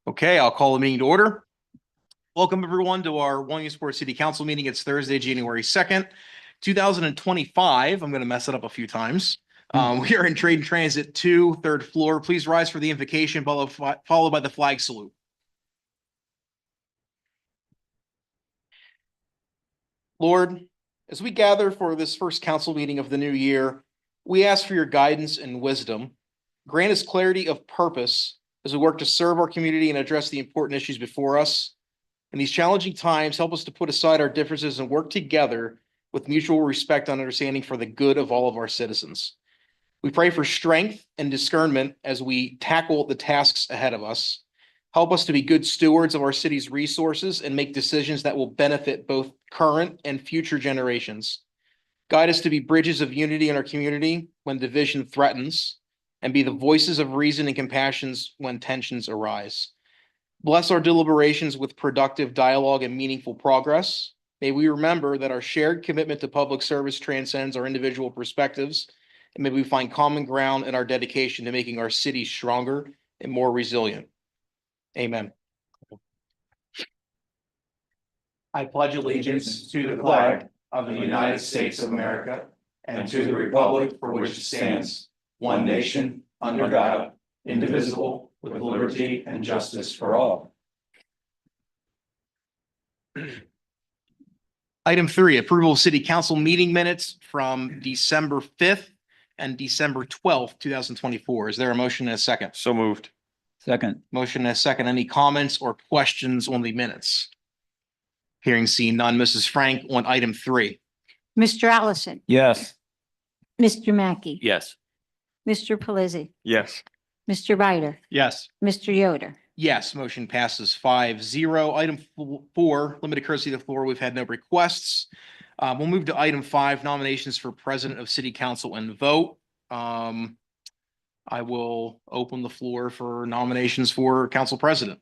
Okay, I'll call the meeting to order. Welcome everyone to our Williamsport City Council meeting. It's Thursday, January 2nd, 2025. I'm going to mess it up a few times. We are in Trade and Transit 2, third floor. Please rise for the invocation, followed by the flag salute. Lord, as we gather for this first council meeting of the new year, we ask for your guidance and wisdom. Grant us clarity of purpose as we work to serve our community and address the important issues before us. In these challenging times, help us to put aside our differences and work together with mutual respect and understanding for the good of all of our citizens. We pray for strength and discernment as we tackle the tasks ahead of us. Help us to be good stewards of our city's resources and make decisions that will benefit both current and future generations. Guide us to be bridges of unity in our community when division threatens, and be the voices of reason and compassion when tensions arise. Bless our deliberations with productive dialogue and meaningful progress. May we remember that our shared commitment to public service transcends our individual perspectives, and may we find common ground in our dedication to making our city stronger and more resilient. Amen. I pledge allegiance to the flag of the United States of America and to the republic for which it stands, one nation, under God, indivisible, with liberty and justice for all. Item 3, approval of city council meeting minutes from December 5th and December 12th, 2024. Is there a motion and a second? So moved. Second. Motion and a second. Any comments or questions on the minutes? Hearing seen none. Mrs. Frank on item 3. Mr. Allison. Yes. Mr. Mackey. Yes. Mr. Pelisi. Yes. Mr. Bider. Yes. Mr. Yoder. Yes, motion passes 5-0. Item 4, limited courtesy of the floor. We've had no requests. We'll move to item 5, nominations for president of city council and vote. I will open the floor for nominations for council president.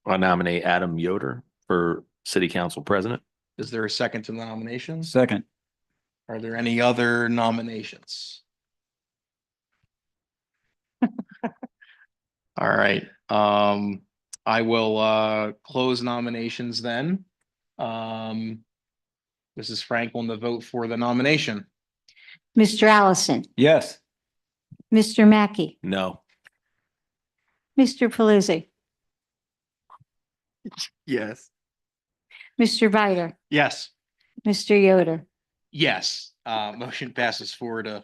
I nominate Adam Yoder for city council president. Is there a second to the nominations? Second. Are there any other nominations? All right. I will close nominations then. Mrs. Frank on the vote for the nomination. Mr. Allison. Yes. Mr. Mackey. No. Mr. Pelisi. Yes. Mr. Bider. Yes. Mr. Yoder. Yes. Motion passes 4-1.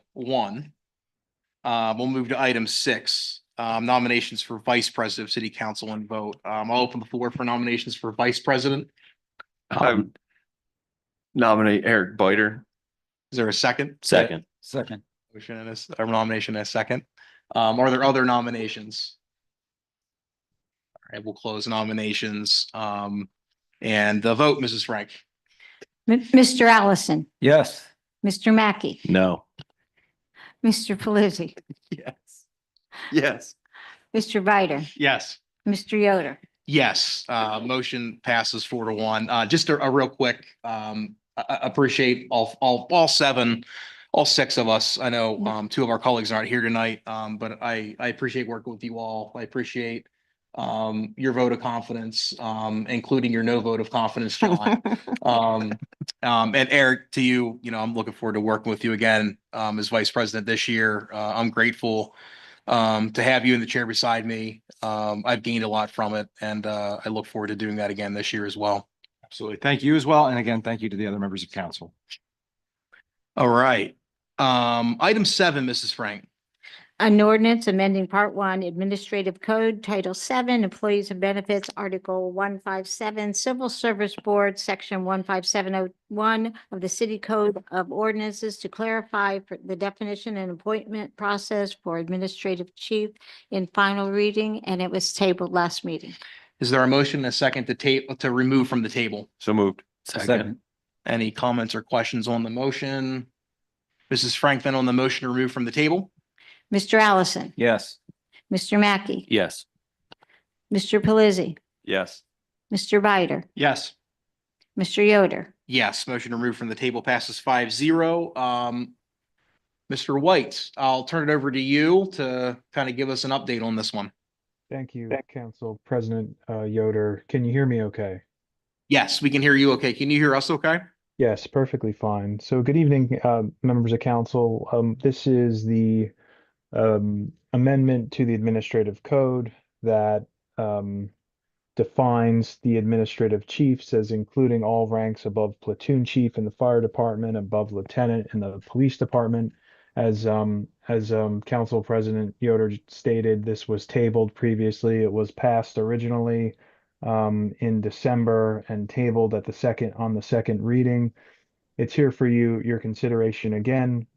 We'll move to item 6. Nominations for vice president of city council and vote. I'll open the floor for nominations for vice president. I nominate Eric Bider. Is there a second? Second. Second. Motion and a nomination and a second. Are there other nominations? All right, we'll close nominations. And the vote, Mrs. Frank. Mr. Allison. Yes. Mr. Mackey. No. Mr. Pelisi. Yes. Yes. Mr. Bider. Yes. Mr. Yoder. Yes, motion passes 4-1. Just a real quick, I appreciate all 6 of us. I know 2 of our colleagues aren't here tonight, but I appreciate working with you all. I appreciate your vote of confidence, including your no vote of confidence, John. And Eric, to you, I'm looking forward to working with you again as vice president this year. I'm grateful to have you in the chair beside me. I've gained a lot from it, and I look forward to doing that again this year as well. Absolutely. Thank you as well. And again, thank you to the other members of council. All right. Item 7, Mrs. Frank. An ordinance amending Part 1 Administrative Code, Title 7, Employees and Benefits, Article 157, Civil Service Board, Section 15701 of the City Code of Ordinances to clarify the definition and appointment process for administrative chief in final reading, and it was tabled last meeting. Is there a motion and a second to remove from the table? So moved. Second. Any comments or questions on the motion? Mrs. Frank, then on the motion to remove from the table? Mr. Allison. Yes. Mr. Mackey. Yes. Mr. Pelisi. Yes. Mr. Bider. Yes. Mr. Yoder. Yes, motion to remove from the table passes 5-0. Mr. White, I'll turn it over to you to kind of give us an update on this one. Thank you, Council President Yoder. Can you hear me okay? Yes, we can hear you okay. Can you hear us okay? Yes, perfectly fine. So good evening, members of council. This is the amendment to the administrative code that um, defines the administrative chiefs as including all ranks above platoon chief in the fire department, above lieutenant in the police department. As Council President Yoder stated, this was tabled previously. It was passed originally in December and tabled at the second reading. It's here for your consideration again.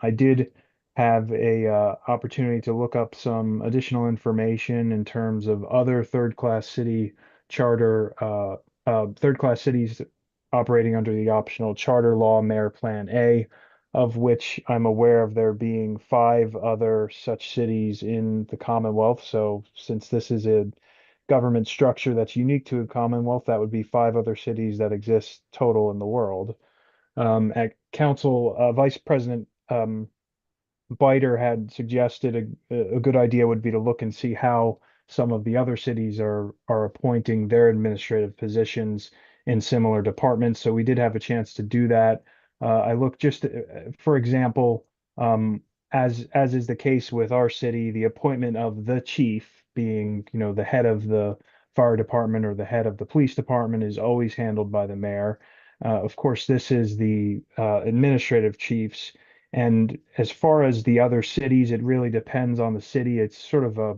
I did have a opportunity to look up some additional information in terms of other third-class city charter, third-class cities operating under the optional charter law, Mayor Plan A, of which I'm aware of there being 5 other such cities in the Commonwealth. So since this is a government structure that's unique to a Commonwealth, that would be 5 other cities that exist total in the world. At council, Vice President Biter had suggested a good idea would be to look and see how some of the other cities are appointing their administrative positions in similar departments. So we did have a chance to do that. I looked just, for example, as is the case with our city, the appointment of the chief being, the head of the fire department or the head of the police department is always handled by the mayor. Of course, this is the administrative chiefs. And as far as the other cities, it really depends on the city. It's sort of a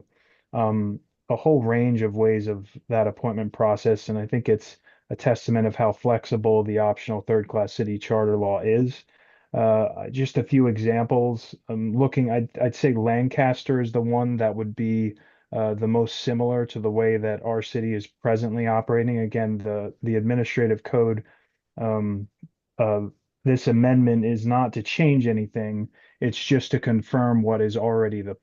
whole range of ways of that appointment process. And I think it's a testament of how flexible the optional third-class city charter law is. Just a few examples. I'd say Lancaster is the one that would be the most similar to the way that our city is presently operating. Again, the administrative code um, uh, this amendment is not to change anything. It's just to confirm what is already the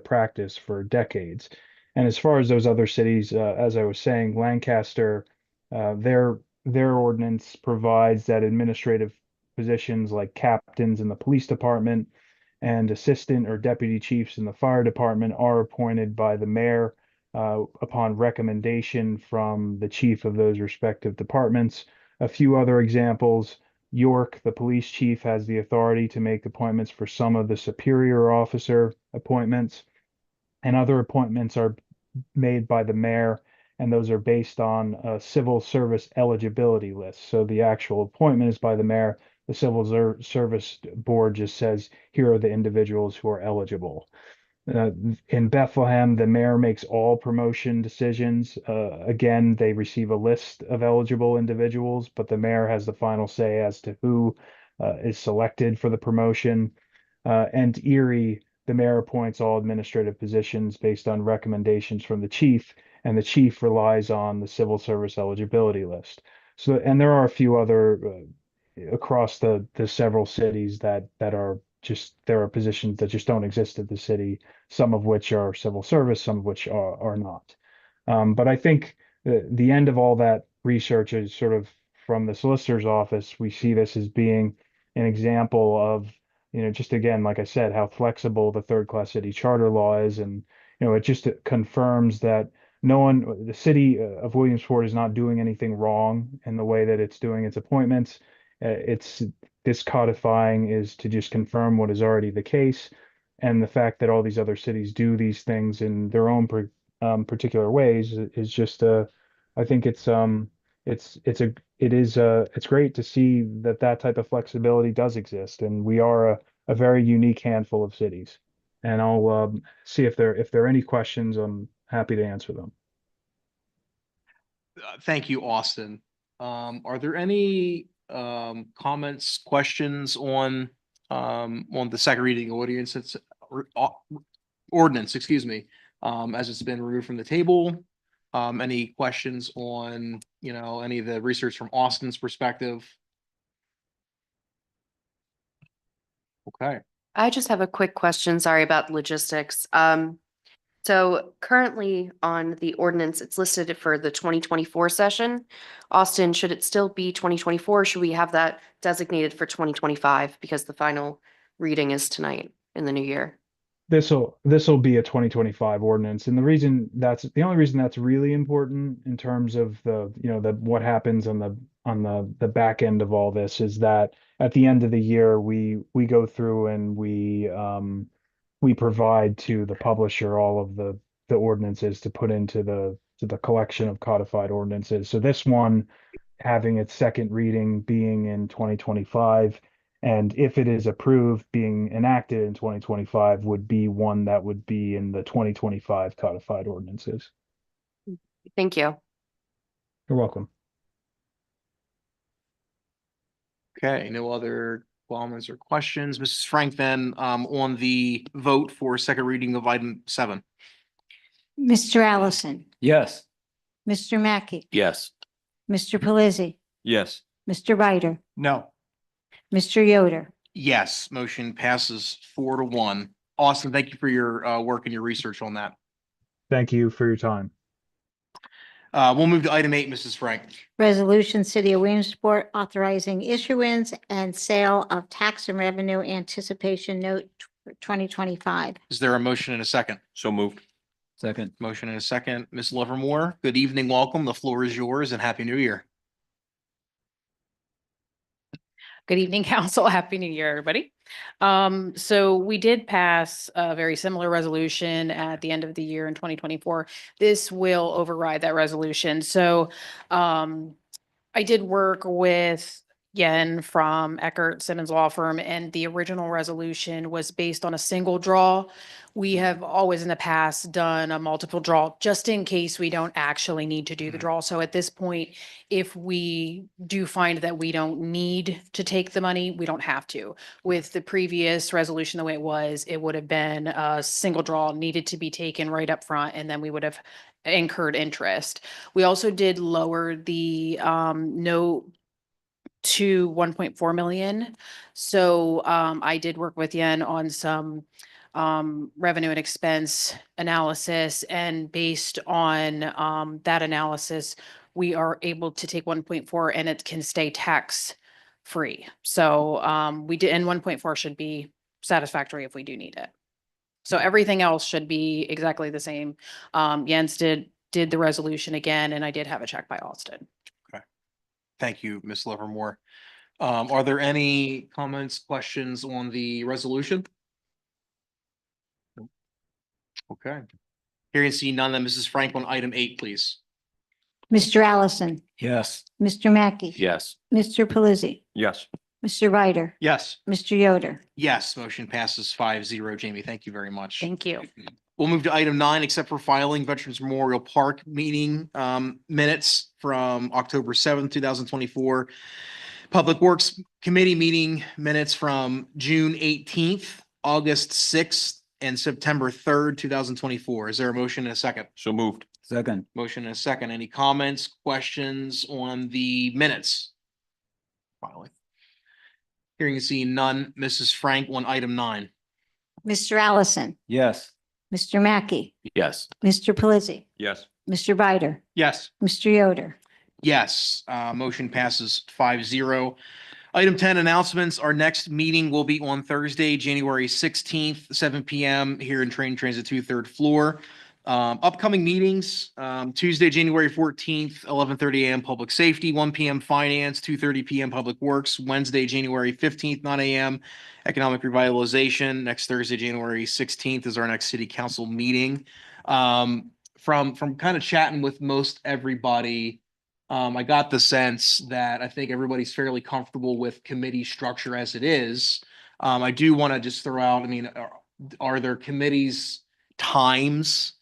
practice for decades. And as far as those other cities, as I was saying, Lancaster, their ordinance provides that administrative positions like captains in the police department and assistant or deputy chiefs in the fire department are appointed by the mayor upon recommendation from the chief of those respective departments. A few other examples. York, the police chief, has the authority to make appointments for some of the superior officer appointments, and other appointments are made by the mayor, and those are based on a civil service eligibility list. So the actual appointment is by the mayor. The civil service board just says, here are the individuals who are eligible. In Bethlehem, the mayor makes all promotion decisions. Again, they receive a list of eligible individuals, but the mayor has the final say as to who is selected for the promotion. And Erie, the mayor appoints all administrative positions based on recommendations from the chief, and the chief relies on the civil service eligibility list. So, and there are a few other across the several cities that are just there are positions that just don't exist at the city, some of which are civil service, some of which are not. But I think the end of all that research is sort of from the solicitor's office. We see this as being an example of, just again, like I said, how flexible the third class city charter law is. And, it just confirms that the city of Williamsport is not doing anything wrong in the way that it's doing its appointments. It's this codifying is to just confirm what is already the case, and the fact that all these other cities do these things in their own particular ways is just I think it's great to see that type of flexibility does exist, and we are a very unique handful of cities. And I'll see if there are any questions. I'm happy to answer them. Thank you, Austin. Are there any comments, questions on the second reading ordinance, excuse me, as it's been removed from the table? Any questions on, any of the research from Austin's perspective? Okay. I just have a quick question. Sorry about logistics. So currently on the ordinance, it's listed for the 2024 session. Austin, should it still be 2024? Should we have that designated for 2025? Because the final reading is tonight in the new year. This will be a 2025 ordinance, and the only reason that's really important in terms of the what happens on the back end of all this is that at the end of the year we go through and we provide to the publisher all of the ordinances to put into the collection of codified ordinances. So this one having its second reading being in 2025, and if it is approved, being enacted in 2025 would be one that would be in the 2025 codified ordinances. Thank you. You're welcome. Okay, no other comments or questions. Mrs. Frank, then, on the vote for second reading of item 7. Mr. Allison, Yes. Mr. Mackey, Yes. Mr. Pelisi, Yes. Mr. Ryder, No. Mr. Yoder. Yes, motion passes 4-1. Austin, thank you for your work and your research on that. Thank you for your time. We'll move to item 8, Mrs. Frank. Resolution City of Williamsport authorizing issuance and sale of tax and revenue anticipation note 2025. Is there a motion and a second? So moved. Second. Motion and a second. Ms. Livermore, good evening, welcome. The floor is yours and Happy New Year. Good evening, council. Happy New Year, everybody. So we did pass a very similar resolution at the end of the year in 2024. This will override that resolution. So I did work with Yen from Eckert Simmons Law Firm, and the original resolution was based on a single draw. We have always in the past done a multiple draw just in case we don't actually need to do the draw. So at this point, if we do find that we don't need to take the money, we don't have to. With the previous resolution, the way it would have been a single draw needed to be taken right up front, and then we would have incurred interest. We also did lower the note to 1.4 million. So I did work with Yen on some revenue and expense analysis, and based on that analysis, we are able to take 1.4 and it can stay tax free. So we did, and 1.4 should be satisfactory if we do need it. So everything else should be exactly the same. Jens did the resolution again, and I did have a check by Austin. Thank you, Ms. Livermore. Are there any comments, questions on the resolution? Okay. Hearing and seeing none, then Mrs. Frank on item 8, please. Mr. Allison, Yes. Mr. Mackey. Yes. Mr. Pelisi, Yes. Mr. Ryder, Yes. Mr. Yoder. Yes, motion passes 5-0. Jamie, thank you very much. Thank you. We'll move to item 9, except for filing Veterans Memorial Park meeting minutes from October 7th, 2024. Public Works Committee meeting minutes from June 18th, August 6th, and September 3rd, 2024. Is there a motion and a second? So moved. Second. Motion and a second. Any comments, questions on the minutes? Filing. Hearing and seeing none. Mrs. Frank on item 9. Mr. Allison, Yes. Mr. Mackey, Yes. Mr. Pelisi, Yes. Mr. Ryder, Yes. Mr. Yoder. Yes, motion passes 5-0. Item 10, announcements. Our next meeting will be on Thursday, January 16th, 7 p.m. here in Train Transit 2, 3rd floor. Upcoming meetings, Tuesday, January 14th, 11:30 a.m. Public Safety, 1 p.m. Finance, 2:30 p.m. Public Works. Wednesday, January 15th, 9 a.m. Economic Revitalization. Next Thursday, January 16th is our next City Council meeting. From kind of chatting with most everybody, I got the sense that I think everybody's fairly comfortable with committee structure as it is. I do want to just throw out, I mean, are there committees times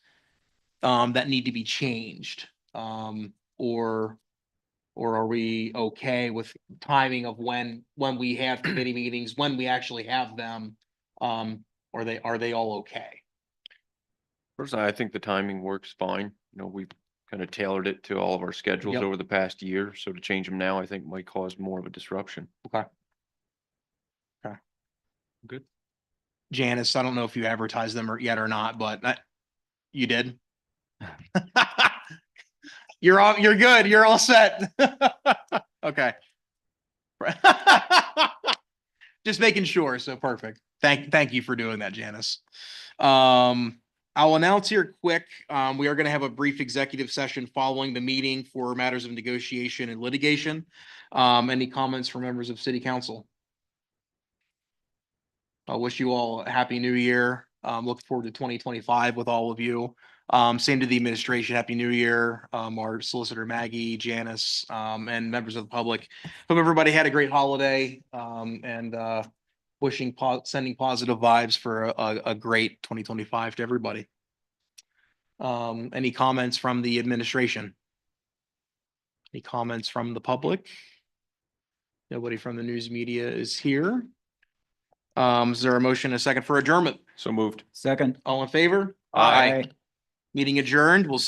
that need to be changed? Or are we okay with timing of when we have committee meetings, when we actually have them? Are they all okay? Personally, I think the timing works fine. You know, we've kind of tailored it to all of our schedules Yep. over the past year. So to change them now, I think might cause more of a disruption. Okay. Good. Janice, I don't know if you advertised them yet or not, but you did. You're good. You're all set. Okay. Just making sure. So perfect. Thank you for doing that, Janice. I'll announce here quick, we are going to have a brief executive session following the meeting for matters of negotiation and litigation. Any comments from members of city council? I wish you all a happy new year. Look forward to 2025 with all of you. Same to the administration. Happy New Year. Our solicitor Maggie, Janice, and members of the public. Hope everybody had a great holiday. And sending positive vibes for a great 2025 to everybody. Any comments from the administration? Any comments from the public? Nobody from the news media is here. Is there a motion, a second for adjournment? So moved. Second. All in favor? Aye. Meeting adjourned. We'll see.